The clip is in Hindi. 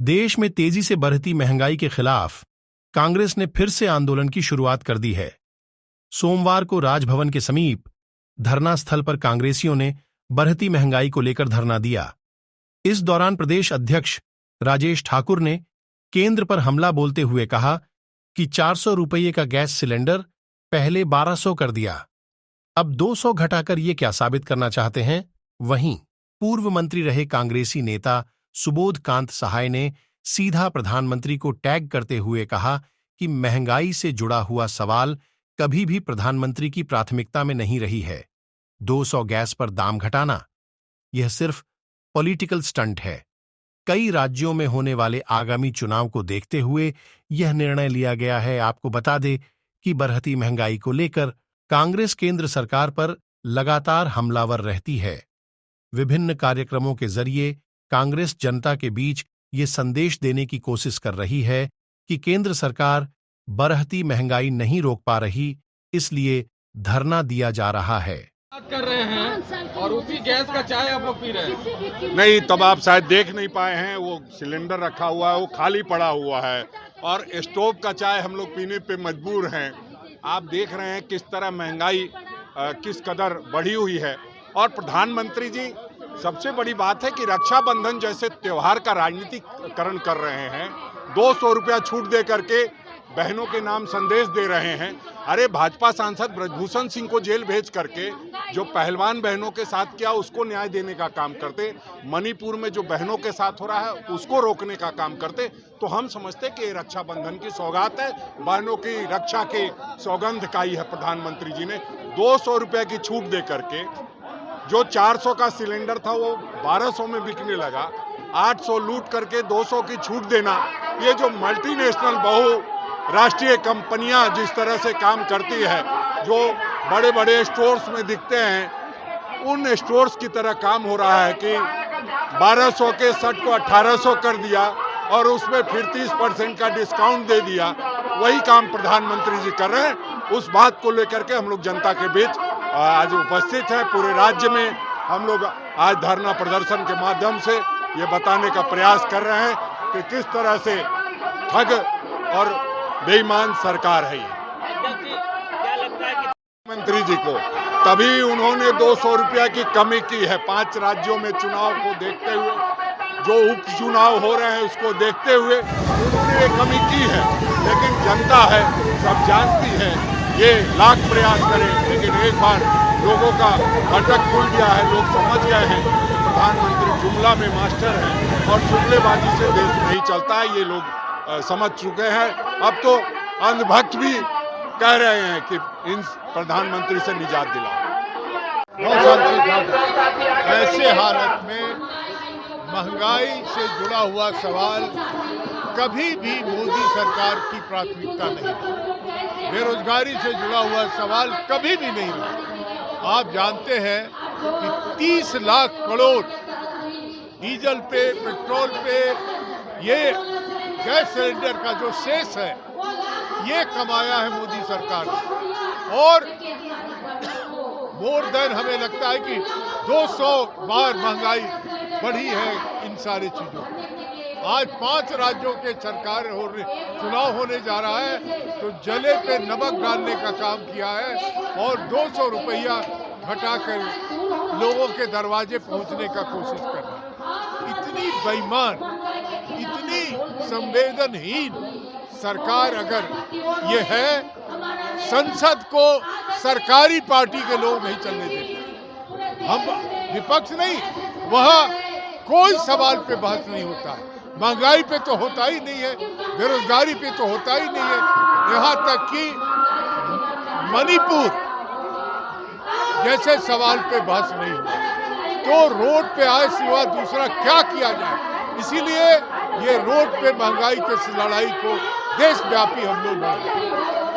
देश में तेजी से बढ़ती महंगाई के खिलाफ कांग्रेस ने फिर से आंदोलन की शुरुआत कर दी है। सोमवार को राजभवन के समीप धरना स्थल पर कांग्रेसियों ने बढ़ती महंगाई को लेकर धरना दिया। इस दौरान प्रदेश अध्यक्ष राजेश ठाकुर ने केंद्र पर हमला बोलते हुए कहा कि 400 रुपये का गैस सिलेंडर पहले 1200 कर दिया, अब 200 घटाकर ये क्या साबित करना चाहते हैं। वहीं पूर्व मंत्री रहे कांग्रेसी नेता सुबोध कांत सहाय ने सीधा प्रधानमंत्री को टैग करते हुए कहा कि महंगाई से जुड़ा हुआ सवाल कभी भी प्रधानमंत्री की प्राथमिकता में नहीं रही है। 200 गैस पर दाम घटाना यह सिर्फ पॉलिटिकल स्टंट है। कई राज्यों में होने वाले आगामी चुनाव को देखते हुए यह निर्णय लिया गया है। आपको बता दें कि बढ़ती महंगाई को लेकर कांग्रेस केंद्र सरकार पर लगातार हमलावर रहती है। विभिन्न कार्यक्रमों के जरिए कांग्रेस जनता के बीच ये संदेश देने की कोशिश कर रही है कि केंद्र सरकार बढ़ती महंगाई नहीं रोक पा रही, इसलिए धरना दिया जा रहा है। कर रहे हैं और उसी गैस का चाय आप लोग पी रहे हैं। नहीं, तब आप शायद देख नहीं पाए हैं, वो सिलेंडर रखा हुआ है, वो खाली पड़ा हुआ है और स्टोव का चाय हम लोग पीने पे मजबूर हैं। आप देख रहे हैं किस तरह महंगाई किस कदर बढ़ी हुई है। और प्रधानमंत्री जी, सबसे बड़ी बात है कि रक्षाबंधन जैसे त्योहार का राजनीतिकरण कर रहे हैं। 200 रुपया छूट दे करके बहनों के नाम संदेश दे रहे हैं। अरे भाजपा सांसद ब्रजभूषण सिंह को जेल भेज करके जो पहलवान बहनों के साथ किया उसको न्याय देने का काम करते, मणिपुर में जो बहनों के साथ हो रहा है उसको रोकने का काम करते, तो हम समझते कि ये रक्षाबंधन की सौगात है, बहनों की रक्षा की सौगंध खाई है प्रधानमंत्री जी ने। 200 रुपये की छूट दे करके जो 400 का सिलेंडर था वो 1200 में बिकने लगा, 800 लूट करके 200 की छूट देना, ये जो मल्टीनेशनल बहुराष्ट्रीय कंपनियां जिस तरह से काम करती है, जो बड़े बड़े स्टोर्स में दिखते हैं, उन स्टोर्स की तरह काम हो रहा है कि 1200 के शर्ट को 1800 कर दिया और उसमें फिर 30% का डिस्काउंट दे दिया। वही काम प्रधानमंत्री जी कर रहे हैं। उस बात को लेकर के हम लोग जनता के बीच आज उपस्थित हैं। पूरे राज्य में हम लोग आज धरना प्रदर्शन के माध्यम से ये बताने का प्रयास कर रहे हैं कि किस तरह से ठग और बेईमान सरकार है ये। मंत्री जी को तभी उन्होंने 200 रुपया की कमी की है। 5 राज्यों में चुनाव को देखते हुए, जो उपचुनाव हो रहे हैं उसको देखते हुए उन्होंने ये कमी की है। लेकिन जनता है, सब जानती है, ये लाख प्रयास करें लेकिन एक बार लोगों का भटक खुल गया है। लोग समझ गए हैं प्रधानमंत्री जुमला में मास्टर हैं और जुमलेबाजी से देश नहीं चलता है, ये लोग समझ चुके हैं। अब तो अंधभक्त भी कह रहे हैं कि इन प्रधानमंत्री से निजात दिलाओ। 9 साल से ज्यादा ऐसे हालत में महंगाई से जुड़ा हुआ सवाल कभी भी मोदी सरकार की प्राथमिकता नहीं रहा। बेरोजगारी से जुड़ा हुआ सवाल कभी भी नहीं रहा। आप जानते हैं कि 30 लाख करोड़ डीजल पे, पेट्रोल पे, ये गैस सिलेंडर का जो शेष है ये कमाया है मोदी सरकार ने। और मोर देन हमें लगता है कि 200 बार महंगाई बढ़ी है इन सारी चीजों में। आज 5 राज्यों के सरकार चुनाव होने जा रहा है तो जले पे नमक डालने का काम किया है और 200 रुपया घटाकर लोगों के दरवाजे पहुंचने का कोशिश कर रहा है। इतनी बेईमान, इतनी संवेदनहीन सरकार अगर ये है, संसद को सरकारी पार्टी के लोग नहीं चलने देते। हम विपक्ष नहीं, वहाँ कोई सवाल पे बहस नहीं होता है। महंगाई पे तो होता ही नहीं है, बेरोजगारी पे तो होता ही नहीं है, यहाँ तक कि मणिपुर जैसे सवाल पे बहस नहीं हुआ। तो रोड पे आए सिवा दूसरा क्या किया जाए। इसीलिए ये रोड पे महंगाई की लड़ाई को देशव्यापी हम लोग लड़ रहे हैं।